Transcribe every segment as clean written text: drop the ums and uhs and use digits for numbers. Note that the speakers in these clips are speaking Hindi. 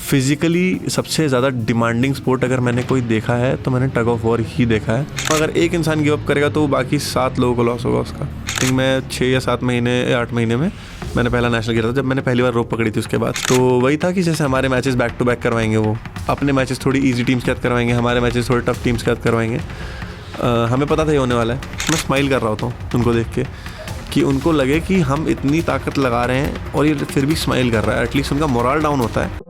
फिज़िकली सबसे ज़्यादा डिमांडिंग स्पोर्ट अगर मैंने कोई देखा है तो मैंने टग ऑफ वॉर ही देखा है। अगर एक इंसान गिव अप करेगा तो बाकी 7 लोगों को लॉस होगा उसका। थिंक मैं 6 या 7 महीने या 8 महीने में मैंने पहला नेशनल खेला था, जब मैंने पहली बार रोप पकड़ी थी। उसके बाद तो वही था कि जैसे हमारे मैचेस बैक टू बैक करवाएंगे, वो अपने मैचेस थोड़ी ईजी टीम्स के साथ करवाएंगे, हमारे मैचेस थोड़े टफ टीम्स के साथ करवाएंगे। हमें पता था ये होने वाला है। मैं स्माइल कर रहा होता हूँ उनको देख के कि उनको लगे कि हम इतनी ताकत लगा रहे हैं और ये फिर भी स्माइल कर रहा है। एटलीस्ट उनका मोरल डाउन होता है।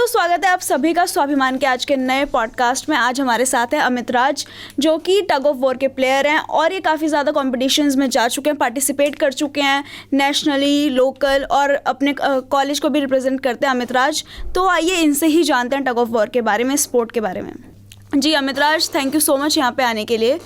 स्वागत है आप सभी का स्वाभिमान के आज के नए पॉडकास्ट में। आज हमारे साथ है अमित राज, जो कि टग ऑफ वॉर के प्लेयर हैं और ये काफ़ी ज़्यादा कॉम्पिटिशन्स में जा चुके हैं, पार्टिसिपेट कर चुके हैं नेशनली, लोकल और अपने कॉलेज को भी रिप्रेजेंट करते हैं अमित राज। तो आइए इनसे ही जानते हैं टग ऑफ वॉर के बारे में, स्पोर्ट के बारे में। जी अमित राज, थैंक यू सो मच यहाँ पर आने के लिए।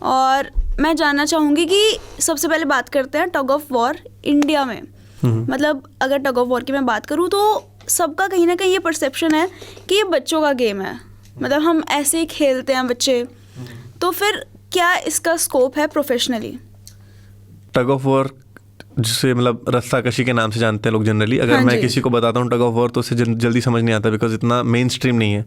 और मैं जानना चाहूँगी कि सबसे पहले बात करते हैं टग ऑफ वॉर इंडिया में। मतलब अगर टग ऑफ वॉर की मैं बात करूँ तो सबका कहीं ना कहीं ये परसेप्शन है कि ये बच्चों का गेम है, मतलब हम ऐसे ही खेलते हैं बच्चे। तो फिर क्या इसका स्कोप है प्रोफेशनली? टग ऑफ वॉर जिसे मतलब रस्साकशी के नाम से जानते हैं लोग जनरली। अगर मैं किसी को बताता हूँ टग ऑफ वॉर तो उसे जल्दी समझ नहीं आता, बिकॉज इतना मेन स्ट्रीम नहीं है।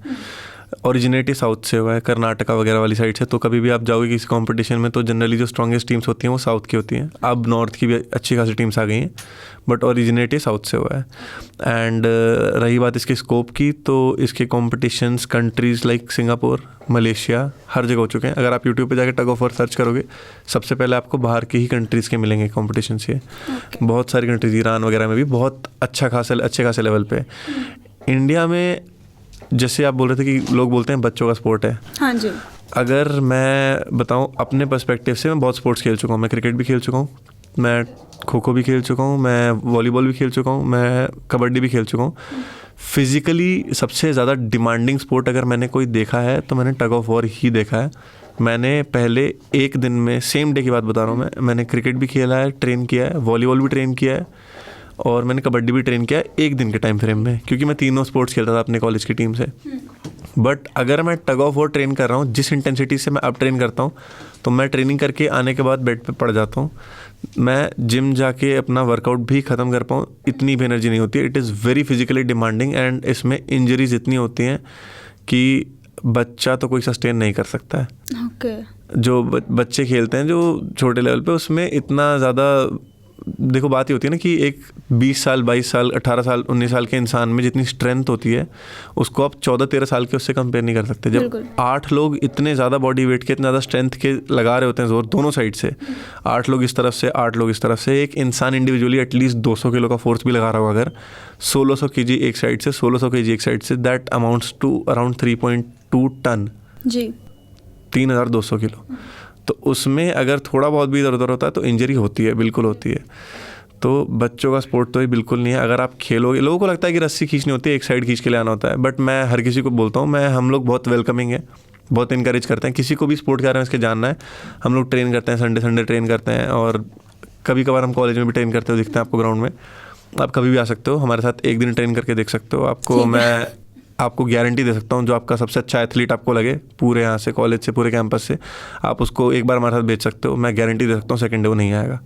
ओरिजिनेट ही साउथ से हुआ है, कर्नाटका वगैरह वाली साइड से। तो कभी भी आप जाओगे किसी कंपटीशन में तो जनरली जो स्ट्रॉन्गेस्ट टीम्स होती हैं वो साउथ की होती हैं। अब नॉर्थ की भी अच्छी खासी टीम्स आ गई हैं, बट ओरिजिनेट ही साउथ से हुआ है। एंड रही बात इसके स्कोप की, तो इसके competitions countries like Singapore, Malaysia, हर जगह हो चुके हैं। अगर आप यूट्यूब पे जाकर टग ऑफ वॉर सर्च करोगे, सबसे पहले आपको बाहर की ही कंट्रीज़ के मिलेंगे कॉम्पिटिशन्स। ये बहुत सारी कंट्रीज़, ईरान वगैरह में भी बहुत अच्छे खासे लेवल पे। इंडिया में जैसे आप बोल रहे थे कि लोग बोलते हैं बच्चों का स्पोर्ट है। हाँ जी। अगर मैं बताऊं अपने पर्सपेक्टिव से, मैं बहुत स्पोर्ट्स खेल चुका हूं। मैं क्रिकेट भी खेल चुका हूं, मैं खो खो भी खेल चुका हूं, मैं वॉलीबॉल भी खेल चुका हूं, मैं कबड्डी भी खेल चुका हूं। फिज़िकली सबसे ज़्यादा डिमांडिंग स्पोर्ट अगर मैंने कोई देखा है तो मैंने टग ऑफ वॉर ही देखा है। मैंने पहले एक दिन में, सेम डे की बात बता रहा हूँ मैंने क्रिकेट भी खेला है, ट्रेन किया है, वॉलीबॉल भी ट्रेन किया है और मैंने कबड्डी भी ट्रेन किया है एक दिन के टाइम फ्रेम में, क्योंकि मैं तीनों स्पोर्ट्स खेलता था अपने कॉलेज की टीम से। बट अगर मैं टग ऑफ वॉर ट्रेन कर रहा हूँ, जिस इंटेंसिटी से मैं अब ट्रेन करता हूँ, तो मैं ट्रेनिंग करके आने के बाद बेड पे पड़ जाता हूँ। मैं जिम जाके अपना वर्कआउट भी ख़त्म कर पाऊँ, इतनी भी एनर्जी नहीं होती है। It is very physically demanding and इसमें इंजरीज इतनी होती हैं कि बच्चा तो कोई सस्टेन नहीं कर सकता है। जो बच्चे खेलते हैं जो छोटे लेवल पे, उसमें इतना ज़्यादा, देखो बात ही होती है ना कि एक 20 साल, 22 साल, 18 साल, 19 साल के इंसान में जितनी स्ट्रेंथ होती है उसको आप 14-13 साल के उससे कंपेयर नहीं कर सकते। जब 8 लोग इतने ज़्यादा बॉडी वेट के, इतने ज़्यादा स्ट्रेंथ के लगा रहे होते हैं जोर दोनों साइड से, 8 लोग इस तरफ से, 8 लोग इस तरफ से, एक इंसान इंडिविजुअली एटलीस्ट 200 किलो का फोर्स भी लगा रहा होगा, अगर 1600 kg एक साइड से, 1600 kg एक साइड से, that amounts to around 3.2 ton जी, 3200 किलो। तो उसमें अगर थोड़ा बहुत भी इधर उधर होता है तो इंजरी होती है, बिल्कुल होती है। तो बच्चों का स्पोर्ट तो ये बिल्कुल नहीं है। अगर आप खेलोगे, लोगों को लगता है कि रस्सी खींचनी होती है, एक साइड खींच के ले आना होता है, बट मैं हर किसी को बोलता हूँ, हम लोग बहुत वेलकमिंग है, बहुत इनकरेज करते हैं। किसी को भी स्पोर्ट के बारे में इसके जानना है, हम लोग ट्रेन करते हैं, संडे ट्रेन करते हैं, और कभी कभार हम कॉलेज में भी ट्रेन करते हुए दिखते हैं आपको ग्राउंड में। आप कभी भी आ सकते हो, हमारे साथ एक दिन ट्रेन करके देख सकते हो। मैं आपको गारंटी दे सकता हूँ, जो आपका सबसे अच्छा एथलीट आपको लगे पूरे यहाँ से, कॉलेज से, पूरे कैंपस से, आप उसको एक बार हमारे साथ भेज सकते हो। मैं गारंटी दे सकता हूँ सेकंड डे वो नहीं आएगा।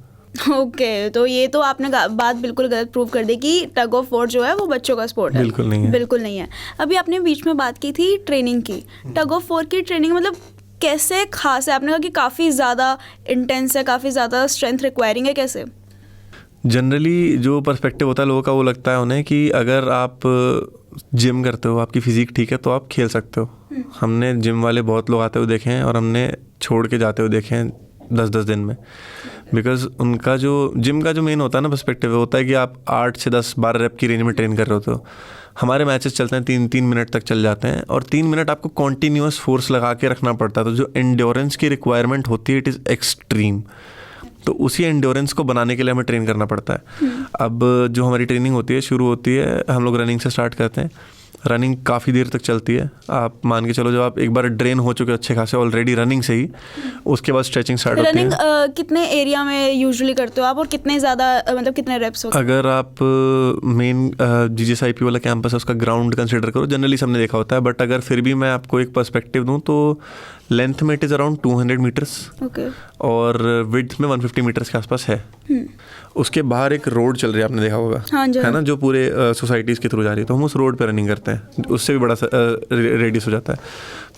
ओके, तो ये तो आपने बात बिल्कुल गलत प्रूव कर दी कि टग ऑफ वॉर जो है वो बच्चों का स्पोर्ट है। बिल्कुल नहीं है, बिल्कुल नहीं है। अभी आपने बीच में बात की थी ट्रेनिंग की। टग ऑफ वॉर की ट्रेनिंग मतलब कैसे खास है? आपने कहा कि काफ़ी ज़्यादा इंटेंस है, काफ़ी ज़्यादा स्ट्रेंथ रिक्वायरिंग है, कैसे? जनरली जो पर्सपेक्टिव होता है लोगों का, वो लगता है उन्हें कि अगर आप जिम करते हो, आपकी फिजिक ठीक है तो आप खेल सकते हो। हमने जिम वाले बहुत लोग आते हुए देखे हैं और हमने छोड़ के जाते हुए देखे हैं 10-10 दिन में, बिकॉज उनका जो जिम का जो मेन होता है ना पर्सपेक्टिव, होता है कि आप 8 से 10-12 रेप की रेंज में ट्रेन कर रहे हो। तो हमारे मैचेस चलते हैं 3-3 मिनट तक चल जाते हैं, और 3 मिनट आपको कॉन्टीन्यूअस फोर्स लगा के रखना पड़ता है। तो जो एंड्योरेंस की रिक्वायरमेंट होती है, इट इज़ एक्सट्रीम। तो उसी एंड्योरेंस को बनाने के लिए हमें ट्रेन करना पड़ता है। अब जो हमारी ट्रेनिंग होती है, शुरू होती है, हम लोग रनिंग से स्टार्ट करते हैं। रनिंग काफ़ी देर तक चलती है। आप मान के चलो जब आप एक बार ड्रेन हो चुके हो अच्छे खासे ऑलरेडी रनिंग से ही, उसके बाद स्ट्रेचिंग स्टार्ट होती है। रनिंग कितने एरिया में यूजुअली करते हो आप, और कितने ज़्यादा मतलब कितने रेप्स होते हैं? अगर आप मेन GGSIP वाला कैंपस है उसका ग्राउंड कंसिडर करो, जनरली सबने देखा होता है, बट अगर फिर भी मैं आपको एक पर्सपेक्टिव दूँ तो लेंथ में इट इज़ अराउंड 200 मीटर्स और विड्थ में 150 मीटर्स के आसपास है। उसके बाहर एक रोड चल रही है, आपने देखा होगा, हाँ जी, है ना, जो पूरे सोसाइटीज़ के थ्रू जा रही है, तो हम उस रोड पे रनिंग करते हैं, उससे भी बड़ा रेडियस हो जाता है।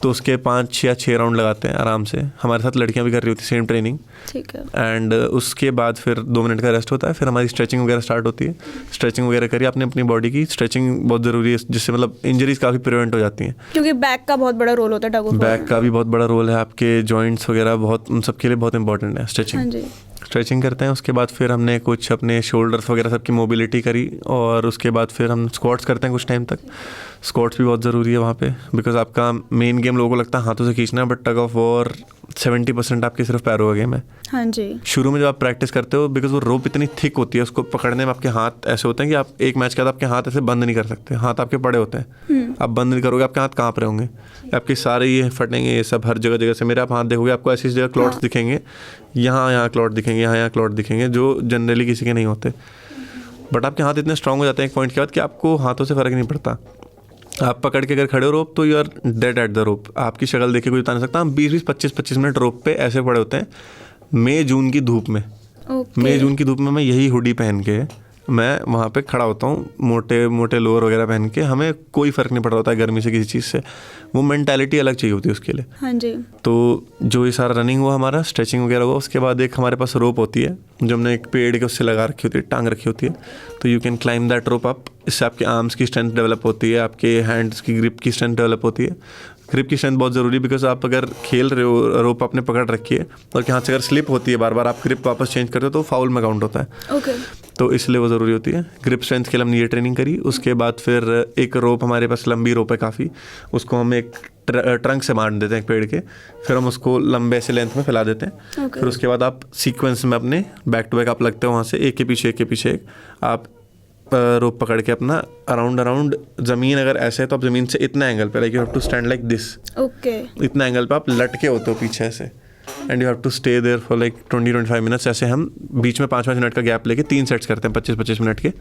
तो उसके 5 या 6 राउंड लगाते हैं आराम से। हमारे साथ लड़कियां भी कर रही होती सेम ट्रेनिंग, ठीक है। एंड उसके बाद फिर 2 मिनट का रेस्ट होता है, फिर हमारी स्ट्रेचिंग वगैरह स्टार्ट होती है। स्ट्रेचिंग वगैरह करिए आपने अपनी बॉडी की, स्ट्रेचिंग बहुत ज़रूरी है, जिससे मतलब इंजरीज काफ़ी प्रिवेंट हो जाती हैं, क्योंकि बैक का बहुत बड़ा रोल होता है टग ऑफ वॉर। बैक का भी बहुत बड़ा रोल है, आपके जॉइंट्स वगैरह बहुत, उन सब के लिए बहुत इंपॉर्टेंट है स्ट्रेचिंग। हाँ जी। स्ट्रेचिंग करते हैं, उसके बाद फिर हमने कुछ अपने शोल्डर्स वगैरह सबकी मोबिलिटी करी, और उसके बाद फिर हम स्क्वाट्स करते हैं कुछ टाइम तक। स्क्वाट्स भी बहुत ज़रूरी है वहाँ पे, बिकॉज आपका मेन गेम लोगों को लगता है हाथों से खींचना है, बट टग ऑफ वॉर 70% आपके सिर्फ पैरों का गेम है। हाँ जी। शुरू में जब आप प्रैक्टिस करते हो, बिकॉज वो रोप इतनी थिक होती है, उसको पकड़ने में आपके हाथ ऐसे होते हैं कि आप एक मैच के बाद आपके हाथ ऐसे बंद नहीं कर सकते, हाथ आपके पड़े होते हैं। आप बंद नहीं करोगे, आपके हाथ कहाँ पर होंगे, आपके सारे ये फटेंगे, ये सब हर जगह जगह से। मेरे आप हाथ देखोगे, आपको ऐसी जगह क्लॉट्स दिखेंगे, यहाँ क्लॉट दिखेंगे, यहाँ क्लॉट दिखेंगे, जो जनरली किसी के नहीं होते। बट आपके हाथ इतने स्ट्रांग हो जाते हैं एक पॉइंट के बाद कि आपको हाथों से फ़र्क नहीं पड़ता। आप पकड़ के अगर खड़े हो रोप तो you are dead at the rope, आपकी शक्ल देख के कोई बता नहीं सकता। हम 20-20, 25-25 मिनट रोप पे ऐसे पड़े होते हैं, मई जून की धूप में। मई जून की धूप में मैं यही हुडी पहन के मैं वहाँ पे खड़ा होता हूँ, मोटे मोटे लोअर वगैरह पहन के। हमें कोई फ़र्क नहीं पड़ रहा होता है गर्मी से किसी चीज़ से, वो मेंटालिटी अलग चाहिए होती है उसके लिए। हाँ जी। तो जो ये सारा रनिंग हुआ, हमारा स्ट्रेचिंग वगैरह हुआ, उसके बाद एक हमारे पास रोप होती है जो हमने एक पेड़ के उससे लगा रखी होती है, टांग रखी होती है, तो you can climb that rope up. इससे आपके आर्म्स की स्ट्रेंथ डेवलप होती है, आपके हैंड्स की ग्रिप की स्ट्रेंथ डेवलप होती है। ग्रिप की स्ट्रेंथ बहुत ज़रूरी है, बिकॉज आप अगर खेल रहे हो, रोप आपने पकड़ रखी है और हाथ से अगर स्लिप होती है बार बार, आप ग्रिप वापस चेंज करते हो तो फाउल में काउंट होता है। ओके। तो इसलिए वो ज़रूरी होती है। ग्रिप स्ट्रेंथ के लिए हमने ये ट्रेनिंग करी। उसके बाद फिर एक रोप, हमारे पास लंबी रोप है काफ़ी, उसको हम एक ट्रंक से बांध देते हैं एक पेड़ के, फिर हम उसको लंबे से लेंथ में फैला देते हैं। फिर उसके बाद आप सीक्वेंस में अपने बैक टू बैक आप लगते हो, वहाँ से एक के पीछे एक आप रोप पकड़ के अपना अराउंड ज़मीन अगर ऐसे है तो आप ज़मीन से इतना एंगल पे, like you have to stand like this, okay, इतना एंगल पे आप लटके होते हो पीछे से, and you have to stay there for like 20-25 minutes. ऐसे हम बीच में 5-5 मिनट का गैप लेके 3 सेट्स करते हैं 25-25 मिनट के।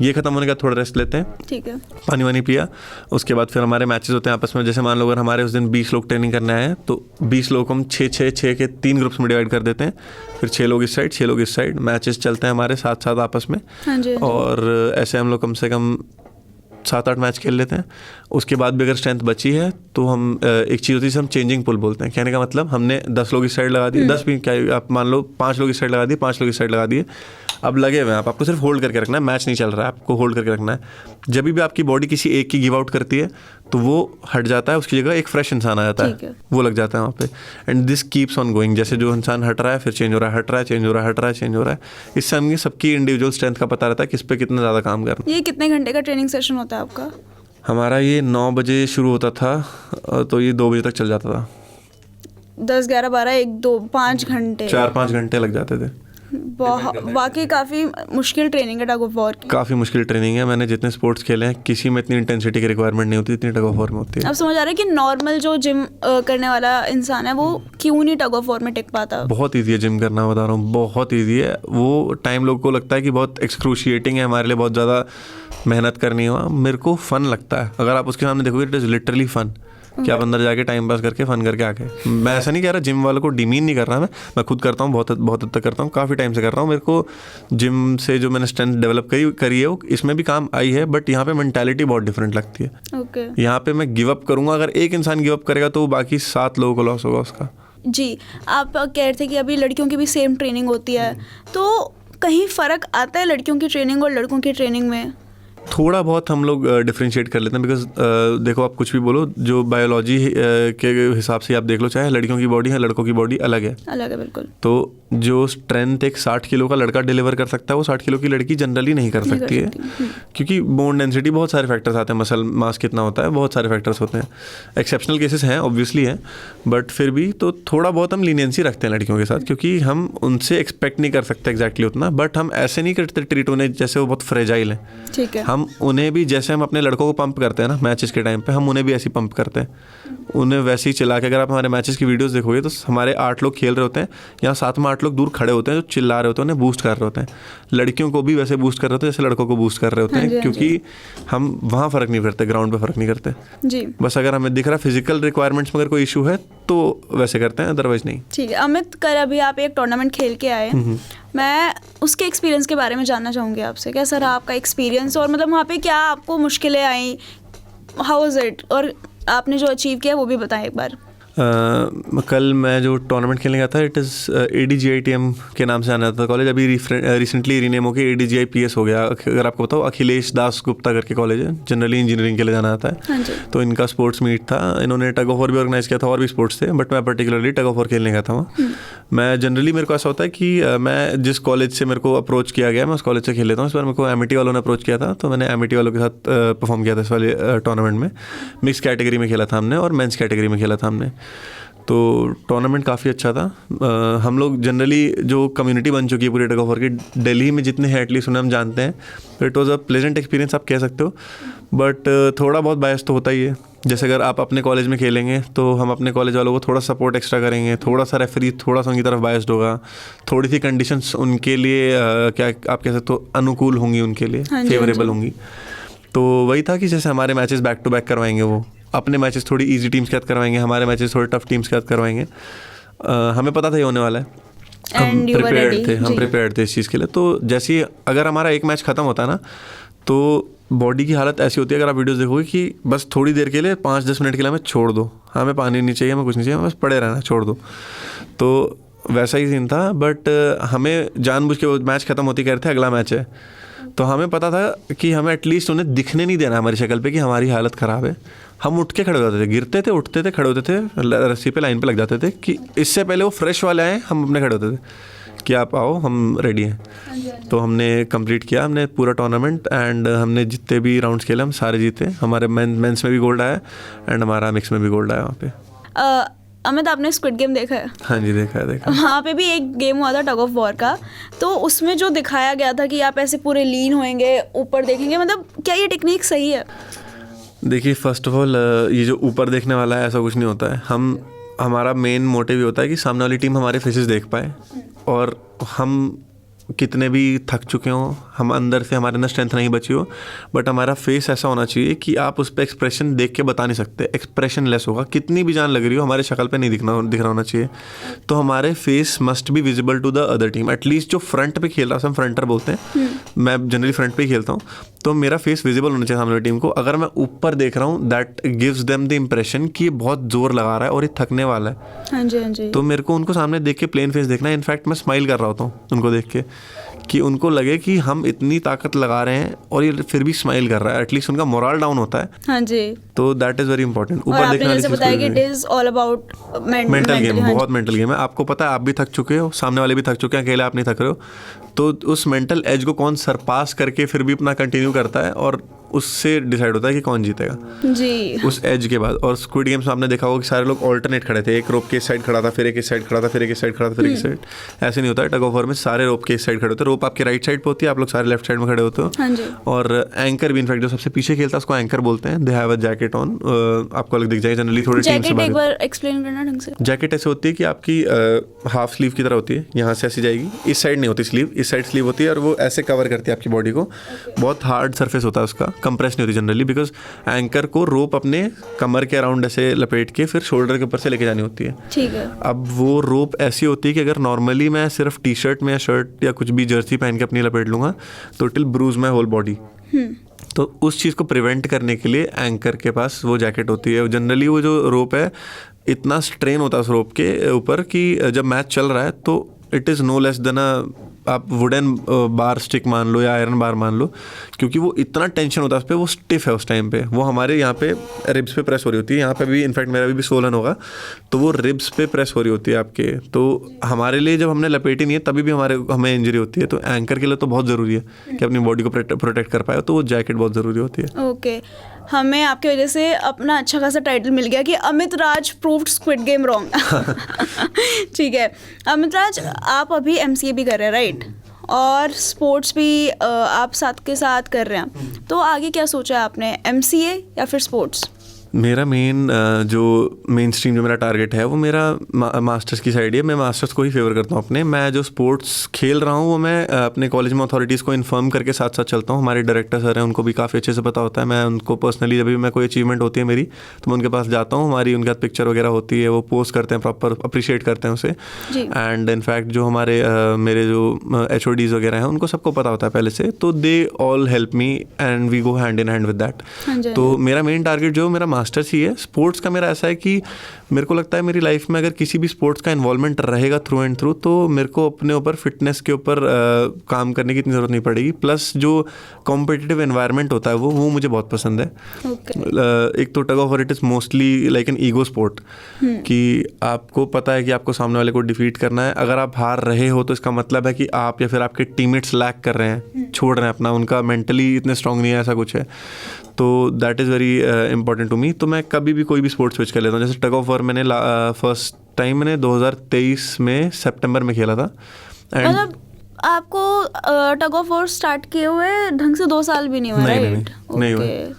ये खत्म होने के बाद थोड़ा रेस्ट लेते हैं, ठीक है, पानी वानी पिया। उसके बाद फिर हमारे मैचेस होते हैं आपस में। जैसे मान लो अगर हमारे उस दिन 20 लोग ट्रेनिंग करने आए हैं तो 20 लोग हम 6 के 3 ग्रुप्स में डिवाइड कर देते हैं। फिर 6 लोग इस साइड, 6 लोग इस साइड, मैचेस चलते हैं हमारे साथ साथ आपस में। हाँ जी। और ऐसे हम लोग कम से कम 7-8 मैच खेल लेते हैं। उसके बाद भी अगर स्ट्रेंथ बची है तो हम एक चीज़ होती है हम चेंजिंग पुल बोलते हैं। कहने का मतलब हमने 10 लोग इस साइड लगा दिए, 10 भी क्या, आप मान लो 5 लोग इस साइड लगा दिए, 5 लोग इस साइड लगा दिए, अब लगे हुए हैं आपको सिर्फ होल्ड करके रखना है, मैच नहीं चल रहा है, आपको होल्ड करके रखना है। जब भी आपकी बॉडी किसी एक की गिव आउट करती है तो वो हट जाता है, उसकी जगह एक फ्रेश इंसान आ जाता है, वो लग जाता है वहाँ पे, and this keeps on going. जैसे जो इंसान हट रहा है फिर चेंज हो रहा है, हट रहा है, चेंज हो रहा है, हट रहा है, चेंज हो रहा है। इससे हमें सबकी इंडिविजुअल स्ट्रेंथ का पता रहता है किस पे कितना ज़्यादा काम करना। ये कितने घंटे का ट्रेनिंग सेशन होता है आपका? हमारा ये 9 बजे शुरू होता था तो ये 2 बजे तक चल जाता था। 10, 11, 12, 1, 2, 5 घंटे, 4-5 घंटे लग जाते थे। वाकई काफ़ी मुश्किल ट्रेनिंग है टग ऑफ वॉर की। काफ़ी मुश्किल ट्रेनिंग है। मैंने जितने स्पोर्ट्स खेले हैं किसी में इतनी इंटेंसिटी की रिक्वायरमेंट नहीं होती जितनी टग ऑफ वॉर में होती है। अब समझ आ रहा है कि नॉर्मल जो जिम करने वाला इंसान है वो क्यों नहीं टग ऑफ वॉर में टिक पाता। बहुत ईजी है जिम करना, बता रहा हूँ, बहुत ईजी है। वो टाइम लोगों को लगता है कि बहुत एक्सक्रूशिएटिंग है, हमारे लिए बहुत ज़्यादा मेहनत करनी हो। मेरे को फ़न लगता है। अगर आप उसके सामने देखोगे इट इज़ लिटरली फ़न कि आप अंदर जाके टाइम पास करके फ़न करके आके। मैं ऐसा नहीं कह रहा जिम वालों को डिमीन नहीं कर रहा, मैं खुद करता हूँ, बहुत हद तक करता हूँ, काफ़ी टाइम से कर रहा हूँ। मेरे को जिम से जो मैंने स्ट्रेंथ डेवलप करी है वो इसमें भी काम आई है, बट यहाँ पे मेंटालिटी बहुत डिफरेंट लगती है। यहाँ पे मैं गिव अप करूँगा, अगर एक इंसान गिव अप करेगा तो बाकी 7 लोगों को लॉस होगा उसका। जी, आप कह रहे थे कि अभी लड़कियों की भी सेम ट्रेनिंग होती है, तो कहीं फ़र्क आता है लड़कियों की ट्रेनिंग और लड़कों की ट्रेनिंग में? थोड़ा बहुत हम लोग डिफ्रेंशिएट कर लेते हैं, बिकॉज देखो आप कुछ भी बोलो, जो बायोलॉजी के हिसाब से आप देख लो, चाहे लड़कियों की बॉडी है लड़कों की बॉडी अलग है बिल्कुल। तो जो स्ट्रेंथ एक 60 किलो का लड़का डिलीवर कर सकता है वो 60 किलो की लड़की जनरली नहीं कर सकती है, क्योंकि बोन डेंसिटी, बहुत सारे फैक्टर्स आते हैं, मसल मास कितना होता है, बहुत सारे फैक्टर्स होते हैं। एक्सेप्शनल केसेस हैं ऑब्वियसली हैं, बट फिर भी तो थोड़ा बहुत हम लीनियंसी रखते हैं लड़कियों के साथ, क्योंकि हम उनसे एक्सपेक्ट नहीं कर सकते एग्जैक्टली उतना, बट हम ऐसे नहीं करते ट्रीट उन्हें जैसे वो बहुत फ्रेजाइल हैं। ठीक है, हम उन्हें भी जैसे हम अपने लड़कों को पंप करते हैं ना मैचेस के टाइम पे, हम उन्हें भी ऐसे ही पंप करते हैं, उन्हें वैसे ही चिल्ला के। अगर आप हमारे मैचेस की वीडियोस देखोगे तो हमारे 8 लोग खेल रहे होते हैं, यहाँ साथ में 8 लोग दूर खड़े होते हैं जो चिल्ला रहे होते हैं, उन्हें बूस्ट कर रहे होते हैं। लड़कियों को भी वैसे बूस्ट कर रहे होते हैं जैसे लड़कों को बूस्ट कर रहे होते हैं, क्योंकि हम वहाँ फ़र्क नहीं करते, ग्राउंड पर फ़र्क नहीं करते जी। बस अगर हमें दिख रहा फिजिकल रिक्वायरमेंट्स में अगर कोई इशू है तो वैसे करते हैं, अदरवाइज नहीं। ठीक है अमित, कल अभी आप एक टूर्नामेंट खेल के आए, मैं उसके एक्सपीरियंस के बारे में जानना चाहूँगी आपसे। कैसा रहा आपका एक्सपीरियंस, और मतलब वहाँ पे क्या आपको मुश्किलें आई, हाउ इज़ इट, और आपने जो अचीव किया वो भी बताएं एक बार। कल मैं जो टूर्नामेंट खेलने गया था, इट इज़ ADGITM के नाम से जाना जाता था कॉलेज, अभी रिसेंटली रीनेम होकर ADGIPS हो गया। अगर आपको बताओ, अखिलेश दास गुप्ता करके कॉलेज है, जनरली इंजीनियरिंग के लिए जाना जाता है। हाँ जी। तो इनका स्पोर्ट्स मीट था, इन्होंने टग ऑफ वॉर भी ऑर्गेनाइज किया था, और भी स्पोर्ट्स थे, बट मैं पर्टिकुलरली टग ऑफ वॉर खेलने गया था वहाँ। मैं जनरली, मेरे को ऐसा होता है कि मैं जिस कॉलेज से मेरे को अप्रोच किया गया मैं उस कॉलेज से खेल लेता हूँ। इस बार मेरे को एमिटी वालों ने अप्रोच किया था, तो मैंने एमिटी वालों के साथ परफॉर्म किया था इस वाले टूर्नामेंट में। मिक्स कैटेगरी में खेला था हमने और मेंस कैटेगरी में खेला था हमने। तो टूर्नामेंट काफ़ी अच्छा था। हम लोग जनरली जो कम्युनिटी बन चुकी है पूरे टग ऑफ वॉर की, दिल्ली में जितने हैं एटलीस्ट उन्हें हम जानते हैं, तो it was a pleasant experience आप कह सकते हो। बट थोड़ा बहुत बायस तो होता ही है। जैसे अगर आप अपने कॉलेज में खेलेंगे तो हम अपने कॉलेज वालों को थोड़ा सपोर्ट एक्स्ट्रा करेंगे, थोड़ा सा रेफरी थोड़ा सा उनकी तरफ बायस्ड होगा, थोड़ी सी कंडीशंस उनके लिए क्या आप कह सकते हो अनुकूल होंगी, उनके लिए फेवरेबल होंगी। तो वही था कि जैसे हमारे मैचेस बैक टू बैक करवाएंगे, वो अपने मैचेस थोड़ी इजी टीम्स के साथ करवाएंगे, हमारे मैचेस थोड़े टफ टीम्स के साथ करवाएंगे। हमें पता था ये होने वाला है, हम प्रिपेयर्ड थे इस चीज़ के लिए। तो जैसे ही अगर हमारा एक मैच ख़त्म होता है ना, तो बॉडी की हालत ऐसी होती है, अगर आप वीडियोस देखोगे, कि बस थोड़ी देर के लिए 5-10 मिनट के लिए हमें छोड़ दो, हमें पानी नहीं चाहिए, हमें कुछ नहीं चाहिए, हमें बस पड़े रहना, छोड़ दो। तो वैसा ही सीन था। बट हमें जानबूझ के वो मैच ख़त्म होती कह रहे थे अगला मैच है, तो हमें पता था कि हमें एटलीस्ट उन्हें दिखने नहीं देना हमारी शक्ल पे कि हमारी हालत ख़राब है। हम उठ के खड़े हो जाते थे, गिरते थे, उठते थे, खड़े होते थे, रस्सी पे लाइन पे लग जाते थे कि इससे पहले वो फ्रेश वाले आए, हम अपने खड़े होते थे कि आप आओ, हम रेडी हैं। तो हमने कंप्लीट किया, हमने पूरा टूर्नामेंट, एंड हमने जितने भी राउंड्स खेले हम सारे जीते। हमारे मेंस में भी गोल्ड आया एंड हमारा मिक्स में भी गोल्ड आया वहाँ पे। अमित, आपने स्क्विड गेम देखा है? हाँ जी, देखा है। वहाँ पे भी एक गेम हुआ था टग ऑफ वॉर का, तो उसमें जो दिखाया गया था कि आप ऐसे पूरे लीन होएंगे, ऊपर देखेंगे, मतलब क्या ये टेक्निक सही है? देखिए, फर्स्ट ऑफ ऑल ये जो ऊपर देखने वाला है, ऐसा कुछ नहीं होता है। हमारा मेन मोटिव ये होता है कि सामने वाली टीम हमारे फेसेस देख पाए, और हम कितने भी थक चुके हों, हम अंदर से हमारे अंदर स्ट्रेंथ नहीं बची हो, बट हमारा फेस ऐसा होना चाहिए कि आप उस पर एक्सप्रेशन देख के बता नहीं सकते, एक्सप्रेशन लेस होगा। कितनी भी जान लग रही हो, हमारे शक्ल पे नहीं दिख रहा होना चाहिए। तो हमारे face must be visible to the other team. At least जो फ्रंट पे खेल रहा है, हम फ्रंटर बोलते हैं, मैं जनरली फ्रंट पे ही खेलता हूँ, तो मेरा फेस विजिबल होना चाहिए सामने वाली टीम को। अगर मैं ऊपर देख रहा हूँ, that gives them the impression कि ये बहुत जोर लगा रहा है और ये थकने वाला है। हाँ जी, हाँ जी। तो मेरे को उनको सामने देख के प्लेन फेस देखना है। इनफैक्ट मैं स्माइल कर रहा होता हूँ उनको देख के, कि उनको लगे कि हम इतनी ताकत लगा रहे हैं और ये फिर भी स्माइल कर रहा है, एटलीस्ट उनका मोरल डाउन होता है। हाँ जी। तो दैट इज़ वेरी इंपॉर्टेंट। ऊपर देखने वाली चीज़ बताया कि it is all about mental game, बहुत मेंटल गेम है। आपको पता है, आप भी थक चुके हो, सामने वाले भी थक चुके हैं, अकेले आप नहीं थक रहे हो। तो उस मेंटल एज को कौन सरपास करके फिर भी अपना कंटिन्यू करता है, और उससे डिसाइड होता है कि कौन जीतेगा जी उस एज के बाद। और स्क्विड गेम्स में आपने देखा होगा कि सारे लोग ऑल्टरनेट खड़े थे, एक रोप के इस साइड खड़ा था, फिर एक इस साइड खड़ा था, फिर एक इस साइड खड़ा था, फिर एक इस साइड। ऐसे नहीं होता है टग ऑफ वॉर में, सारे रोप के इस साइड खड़े होते हैं। रोप आपके राइट साइड पे होती है, आप लोग सारे लेफ्ट साइड में खड़े होते हो। हाँ जी। और एंकर भी, इनफैक्ट जो सबसे पीछे खेलता है उसको एंकर बोलते हैं। They have a jacket on, आपको अलग दिख जाएगी जनरली थोड़ी टीम से। एक बार एक्सप्लेन करना ढंग से। जैकेट ऐसे होती है कि आपकी हाफ स्लीव की तरह होती है, यहाँ से ऐसी जाएगी, इस साइड नहीं होती स्लीव, इस साइड स्लीव होती है, और वो ऐसे कवर करती है आपकी बॉडी को। बहुत हार्ड सरफेस होता है उसका, कंप्रेस नहीं होती जनरली, बिकॉज एंकर को रोप अपने कमर के अराउंड ऐसे लपेट के फिर शोल्डर के ऊपर से लेके जानी होती है। ठीक है। अब वो रोप ऐसी होती है कि अगर नॉर्मली मैं सिर्फ टी शर्ट में या शर्ट या कुछ भी जर्सी पहन के अपनी लपेट लूँगा तो it will bruise my whole body. तो उस चीज़ को प्रिवेंट करने के लिए एंकर के पास वो जैकेट होती है। जनरली वो जो रोप है, इतना स्ट्रेन होता है उस रोप के ऊपर कि जब मैच चल रहा है तो it is no less than आप वुडन बार स्टिक मान लो या आयरन बार मान लो, क्योंकि वो इतना टेंशन होता है उस पर, वो स्टिफ है उस टाइम पे। वो हमारे यहाँ पे रिब्स पे प्रेस हो रही होती है, यहाँ पे भी इनफैक्ट मेरा भी सोलन होगा, तो वो रिब्स पे प्रेस हो रही होती है आपके। तो हमारे लिए जब हमने लपेटी नहीं है तभी भी हमें इंजरी होती है। तो एंकर के लिए तो बहुत ज़रूरी है कि अपनी बॉडी को प्रोटेक्ट कर पाए, तो वो जैकेट बहुत ज़रूरी होती है। ओके, हमें आपकी वजह से अपना अच्छा खासा टाइटल मिल गया कि अमित राज प्रूव्ड स्क्विड गेम रॉन्ग। ठीक है अमित राज, आप अभी MCA भी कर रहे हैं, राइट? और स्पोर्ट्स भी आप साथ के साथ कर रहे हैं, तो आगे क्या सोचा है आपने, MCA या फिर स्पोर्ट्स? मेरा जो मेन स्ट्रीम जो मेरा टारगेट है वो मेरा मास्टर्स की साइड है। मैं मास्टर्स को ही फेवर करता हूँ अपने। मैं जो स्पोर्ट्स खेल रहा हूँ वो मैं अपने कॉलेज में अथॉरिटीज़ को इन्फॉर्म करके साथ साथ चलता हूँ। हमारे डायरेक्टर सर हैं, उनको भी काफ़ी अच्छे से पता होता है। मैं उनको पर्सनली जब भी मैं कोई अचीवमेंट होती है मेरी तो मैं उनके पास जाता हूँ, हमारी उनके साथ पिक्चर वगैरह होती है, वो पोस्ट करते हैं, प्रॉपर अप्रिशिएट करते हैं उसे। एंड इनफैक्ट जो हमारे मेरे जो HODs वगैरह हैं उनको सबको पता होता है पहले से, तो they all help me and we go hand in hand with that. तो मेरा मेन टारगेट जो मेरा मास्टर्स ही है। स्पोर्ट्स का मेरा ऐसा है कि मेरे को लगता है मेरी लाइफ में अगर किसी भी स्पोर्ट्स का इन्वॉल्वमेंट रहेगा थ्रू एंड थ्रू तो मेरे को अपने ऊपर फिटनेस के ऊपर काम करने की इतनी ज़रूरत नहीं पड़ेगी। प्लस जो कॉम्पिटिटिव एनवायरनमेंट होता है वो मुझे बहुत पसंद है। एक तो टग of war it is mostly like an ego sport, कि आपको पता है कि आपको सामने वाले को डिफीट करना है। अगर आप हार रहे हो तो इसका मतलब है कि आप या फिर आपके टीममेट्स लैक कर रहे हैं, छोड़ रहे हैं अपना, उनका मेंटली इतने स्ट्रांग नहीं है, ऐसा कुछ है। तो that is very important to me. तो मैं कभी भी कोई भी स्पोर्ट्स स्विच कर लेता हूँ। जैसे टग ऑफ वॉर मैंने फर्स्ट टाइम मैंने 2023 में सितंबर में खेला था। मतलब आपको टग ऑफ वॉर स्टार्ट किए हुए ढंग से 2 साल भी नहीं हुआ? नहीं हुआ।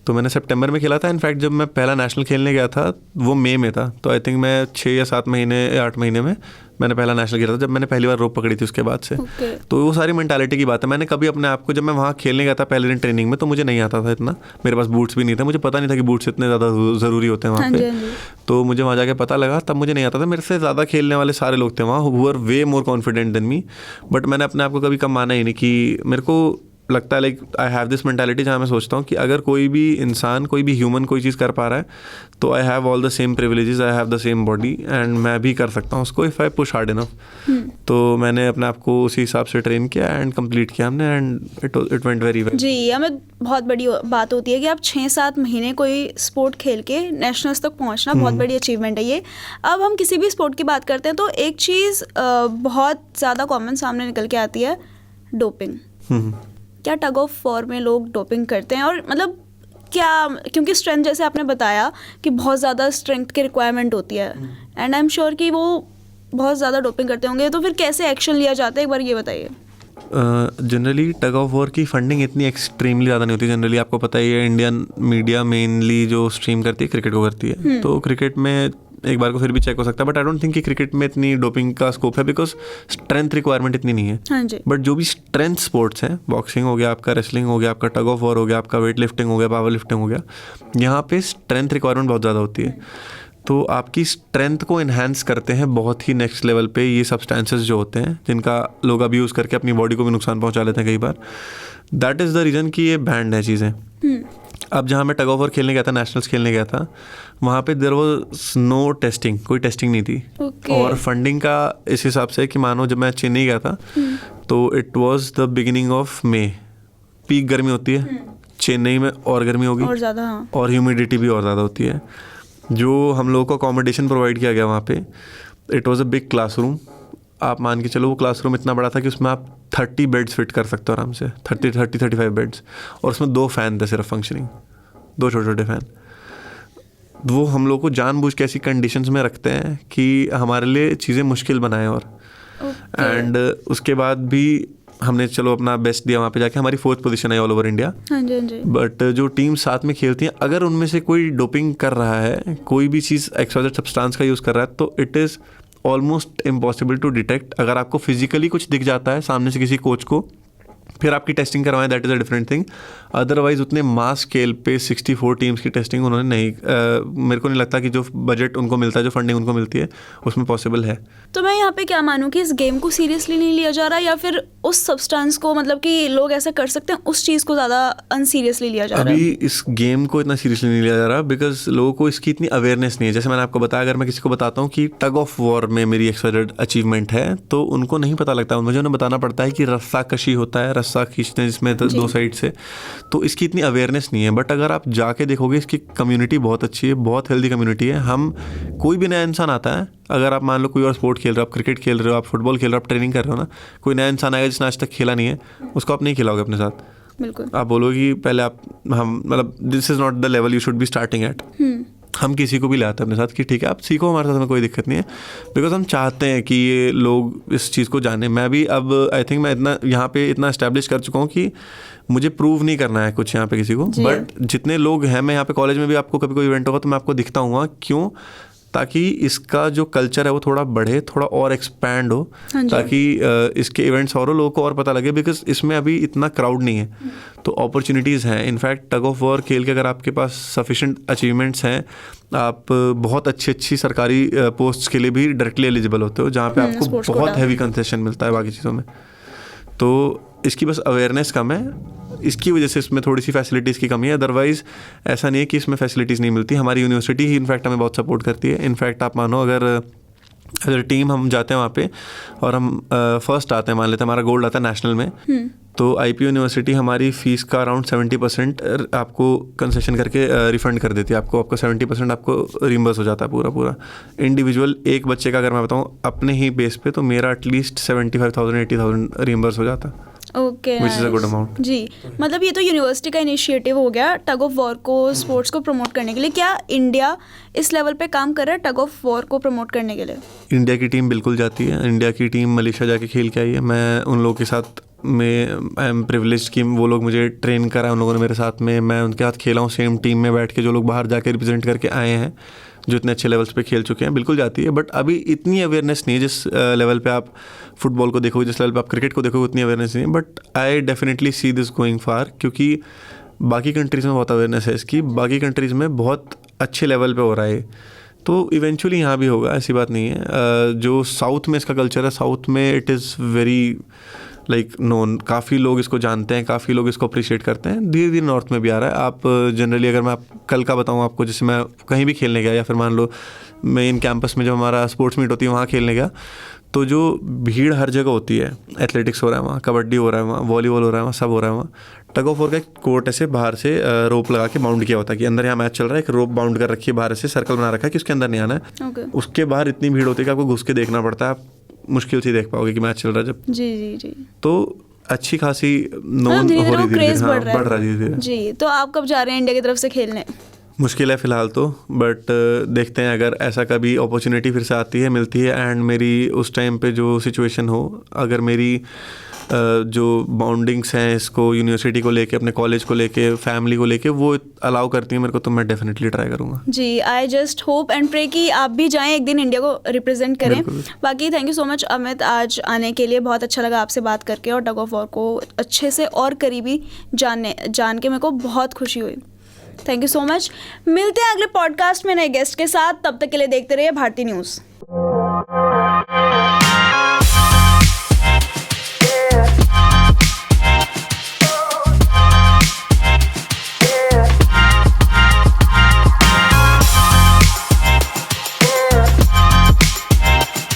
तो मैंने सितंबर में खेला था। इनफैक्ट जब मैं पहला नेशनल खेलने गया था वो मई में था, तो आई थिंक मैं 6 या 7 महीने या 8 महीने में मैंने पहला नेशनल खेला था, जब मैंने पहली बार रोप पकड़ी थी उसके बाद से। तो वो सारी मेंटालिटी की बात है। मैंने कभी अपने आप को, जब मैं वहाँ खेलने गया था पहले दिन ट्रेनिंग में, तो मुझे नहीं आता था इतना, मेरे पास बूट्स भी नहीं थे, मुझे पता नहीं था कि बूट्स इतने ज़्यादा ज़रूरी होते हैं वहाँ पे। तो मुझे वहाँ जाके पता लगा, तब मुझे नहीं आता था। मेरे से ज़्यादा खेलने वाले सारे लोग थे वहाँ, who are way more confident than me, but मैंने अपने आप को कभी कम माना ही नहीं। कि मेरे को लगता है like I have this mentality जहाँ मैं सोचता हूँ कि अगर कोई भी इंसान, कोई भी ह्यूमन कोई चीज़ कर पा रहा है तो I have all the same privileges, I have the same body and मैं भी कर सकता हूँ उसको if I push hard enough. तो मैंने अपने आप को उसी हिसाब से ट्रेन किया एंड कंप्लीट किया हमने and it went very well. जी, हमें बहुत बड़ी बात होती है कि आप 6-7 महीने कोई स्पोर्ट खेल के नेशनल्स तक पहुँचना बहुत बड़ी अचीवमेंट है ये। अब हम किसी भी स्पोर्ट की बात करते हैं तो एक चीज़ बहुत ज़्यादा कॉमन सामने निकल के आती है, डोपिंग। क्या टग ऑफ वॉर में लोग डोपिंग करते हैं? और मतलब क्या, क्योंकि स्ट्रेंथ जैसे आपने बताया कि बहुत ज़्यादा स्ट्रेंथ की रिक्वायरमेंट होती है एंड आई एम श्योर कि वो बहुत ज़्यादा डोपिंग करते होंगे, तो फिर कैसे एक्शन लिया जाता है, एक बार ये बताइए। जनरली टग ऑफ वॉर की फंडिंग इतनी एक्सट्रीमली ज़्यादा नहीं होती। जनरली आपको पता ही है इंडियन मीडिया मेनली जो स्ट्रीम करती है क्रिकेट को करती है, तो क्रिकेट में एक बार को फिर भी चेक हो सकता है, बट आई डोंट थिंक कि क्रिकेट में इतनी डोपिंग का स्कोप है बिकॉज स्ट्रेंथ रिक्वायरमेंट इतनी नहीं है। हाँ जी। बट जो भी स्ट्रेंथ स्पोर्ट्स हैं, बॉक्सिंग हो गया आपका, रेसलिंग हो गया आपका, टग ऑफ वॉर हो गया आपका, वेट लिफ्टिंग हो गया, पावर लिफ्टिंग हो गया, यहाँ पे स्ट्रेंथ रिक्वायरमेंट बहुत ज़्यादा होती है। तो आपकी स्ट्रेंथ को इन्हांस करते हैं बहुत ही नेक्स्ट लेवल पे ये सब्सटेंसेस जो होते हैं, जिनका लोग अब्यूज़ करके अपनी बॉडी को भी नुकसान पहुँचा लेते हैं कई बार। दैट इज़ द रीज़न कि ये बैंड है चीज़ें। अब जहाँ मैं टग ऑफ वॉर खेलने गया था, नेशनल्स खेलने गया था, वहाँ पे देयर वाज नो टेस्टिंग, कोई टेस्टिंग नहीं थी। और फंडिंग का इस हिसाब से कि मानो जब मैं चेन्नई गया था तो it was the beginning of May, peak गर्मी होती है चेन्नई में, और गर्मी होगी और ज़्यादा, और ह्यूमिडिटी भी और ज़्यादा होती है। जो हम लोगों को अकोमोडेशन प्रोवाइड किया गया वहाँ पे, it was a big classroom. आप मान के चलो वो क्लासरूम इतना बड़ा था कि उसमें आप 30 बेड्स फिट कर सकते हो आराम से, 35 बेड्स, और उसमें 2 फैन थे सिर्फ फंक्शनिंग, 2 छोटे छोटे फैन। वो हम लोग को जानबूझ के ऐसी कंडीशंस में रखते हैं कि हमारे लिए चीज़ें मुश्किल बनाएं। और एंड उसके बाद भी हमने चलो अपना बेस्ट दिया वहाँ पे जाके, हमारी 4th पोजीशन है ऑल ओवर इंडिया। बट जो टीम साथ में खेलती हैं, अगर उनमें से कोई डोपिंग कर रहा है, कोई भी चीज़ एक्सवाइजेड सब्सटेंस का यूज़ कर रहा है, तो it is almost impossible to detect. अगर आपको फिजिकली कुछ दिख जाता है सामने से किसी कोच को, फिर आपकी टेस्टिंग करवाएं, that is a different thing. Otherwise उतने मास स्केल पे 64 टीम्स की टेस्टिंग उन्होंने नहीं, मेरे को नहीं लगता कि जो बजट उनको मिलता है, जो फंडिंग उनको मिलती है, उसमें पॉसिबल है। तो मैं यहाँ पे क्या मानूँ कि इस गेम को सीरियसली नहीं लिया जा रहा, या फिर उस सब्सटेंस को, मतलब कि लोग ऐसा कर सकते हैं, उस चीज़ को ज़्यादा अनसीरियसली लिया जा रहा है? अभी इस गेम को इतना सीरियसली नहीं लिया जा रहा बिकॉज लोगों को इसकी इतनी अवेयरनेस नहीं है। जैसे मैंने आपको बताया, अगर मैं किसी को बताता हूँ कि टग ऑफ वॉर में मेरी एक्सवाइजेड अचीवमेंट है, तो उनको नहीं पता लगता। मुझे उन्हें बताना पड़ता है कि रस्सा कशी होता है, रस्सा खींचते हैं जिसमें 2 साइड से, तो इसकी इतनी अवेयरनेस नहीं है। बट अगर आप जाके देखोगे, इसकी कम्युनिटी बहुत अच्छी है, बहुत हेल्दी कम्युनिटी है। हम, कोई भी नया इंसान आता है, अगर आप मान लो कोई और स्पोर्ट खेल रहे हो, आप क्रिकेट खेल रहे हो, आप फुटबॉल खेल रहे हो, आप ट्रेनिंग कर रहे हो ना, कोई नया इंसान आएगा जिसने आज तक खेला नहीं है, उसको आप नहीं खिलाओगे अपने साथ। बिल्कुल। आप बोलोगे कि पहले हम मतलब this is not the level you should be starting at. हम किसी को भी ले आते हैं अपने साथ कि ठीक है आप सीखो हमारे साथ, हमें कोई दिक्कत नहीं है, बिकॉज हम चाहते हैं कि ये लोग इस चीज़ को जाने। मैं भी अब आई थिंक मैं इतना यहाँ पे इतना इस्टेब्लिश कर चुका हूँ कि मुझे प्रूव नहीं करना है कुछ यहाँ पे किसी को, बट जितने लोग हैं, मैं यहाँ पे कॉलेज में भी आपको कभी कोई इवेंट होगा तो मैं आपको दिखता हूँ, क्यों, ताकि इसका जो कल्चर है वो थोड़ा बढ़े, थोड़ा और एक्सपैंड हो, ताकि इसके इवेंट्स और लोगों को और पता लगे, बिकॉज इसमें अभी इतना क्राउड नहीं है, तो अपॉर्चुनिटीज़ हैं। इनफैक्ट टग ऑफ वॉर खेल के अगर आपके पास सफिशेंट अचीवमेंट्स हैं, आप बहुत अच्छी सरकारी पोस्ट्स के लिए भी डायरेक्टली एलिजिबल होते हो, जहाँ पे आपको बहुत हैवी कंसेशन मिलता है बाकी चीज़ों में। तो इसकी बस अवेयरनेस कम है, इसकी वजह से इसमें थोड़ी सी फैसिलिटीज़ की कमी है। अदरवाइज़ ऐसा नहीं है कि इसमें फैसिलिटीज़ नहीं मिलती, हमारी यूनिवर्सिटी ही इनफैक्ट हमें बहुत सपोर्ट करती है। इनफैक्ट आप मानो अगर टीम हम जाते हैं वहाँ पे और हम फर्स्ट आते हैं, मान लेते हैं हमारा गोल्ड आता है नेशनल में, तो IPU यूनिवर्सिटी हमारी फ़ीस का अराउंड 70% आपको कंसेशन करके रिफ़ंड कर देती है। आपका 70% आपको रिम्बर्स हो जाता है पूरा इंडिविजुअल। एक बच्चे का अगर मैं बताऊँ अपने ही बेस पे, तो मेरा एटलीस्ट 75,000 80,000 रिम्बर्स हो जाता है। Okay, which is a good amount. जी, मतलब ये तो यूनिवर्सिटी का इनिशिएटिव हो गया टग ऑफ वॉर को, स्पोर्ट्स को प्रमोट करने के लिए। क्या इंडिया इस लेवल पे काम कर रहा है टग ऑफ वॉर को प्रमोट करने के लिए? इंडिया की टीम बिल्कुल जाती है। इंडिया की टीम मलेशिया जाके खेल के आई है। मैं उन लोगों के साथ आई एम प्रिविलेज्ड कि वो लोग मुझे ट्रेन कराए, उन लोगों ने मेरे साथ में, मैं उनके साथ खेला हूँ सेम टीम में बैठ के। जो लोग बाहर जाके रिप्रेजेंट करके आए हैं, जो इतने अच्छे लेवल्स पे खेल चुके हैं, बिल्कुल जाती है। बट अभी इतनी अवेयरनेस नहीं है जिस लेवल पे आप फुटबॉल को देखोगे, जिस लेवल पे आप क्रिकेट को देखोगे, उतनी अवेयरनेस नहीं है। But I definitely see this going far, क्योंकि बाकी कंट्रीज़ में बहुत अवेयरनेस है इसकी, बाकी कंट्रीज़ में बहुत अच्छे लेवल पे हो रहा है, तो इवेंचुअली यहाँ भी होगा, ऐसी बात नहीं है। जो साउथ में इसका कल्चर है, साउथ में it is very like known, काफ़ी लोग इसको जानते हैं, काफ़ी लोग इसको अप्रिशिएट करते हैं। धीरे धीरे नॉर्थ में भी आ रहा है। आप जनरली अगर मैं कल का बताऊँ आपको, जैसे मैं कहीं भी खेलने गया, या फिर मान लो मैं इन कैंपस में जब हमारा स्पोर्ट्स मीट होती है वहाँ खेलने गया, तो जो भीड़ हर जगह होती है, एथलेटिक्स हो रहा है वहाँ, कबड्डी हो रहा है वहाँ, वॉलीबॉल हो रहा है वहाँ, सब हो रहा है वहाँ। टग ऑफ वॉर का एक कोर्ट ऐसे बाहर से रोप लगा के बाउंड किया होता है कि अंदर यहाँ मैच चल रहा है, एक रोप बाउंड कर रखी है, बाहर से सर्कल बना रखा है कि उसके अंदर नहीं आना है। उसके बाहर इतनी भीड़ होती है कि आपको घुस के देखना पड़ता है, आप मुश्किल से देख पाओगे कि मैच चल रहा है जब। जी। तो अच्छी खासी नोन हो रही, धीरे-धीरे बढ़ रहा है धीरे-धीरे। जी, तो आप कब जा रहे हैं इंडिया की तरफ से खेलने? मुश्किल है फ़िलहाल तो, बट देखते हैं अगर ऐसा कभी अपॉर्चुनिटी फिर से आती है, मिलती है, एंड मेरी उस टाइम पे जो सिचुएशन हो, अगर मेरी जो बाउंडिंग्स हैं इसको यूनिवर्सिटी को लेके, अपने कॉलेज को लेके, फैमिली को लेके, वो अलाउ करती है मेरे को, तो मैं डेफिनेटली ट्राई करूँगा। जी, I just hope and pray कि आप भी जाएं एक दिन, इंडिया को रिप्रेजेंट करें। बाकी thank you so much Amit आज आने के लिए, बहुत अच्छा लगा आपसे बात करके, और टग ऑफ वॉर को अच्छे से और करीबी जान के मेरे को बहुत खुशी हुई। Thank you so much. मिलते हैं अगले पॉडकास्ट में नए गेस्ट के साथ, तब तक के लिए देखते रहिए भारती न्यूज़।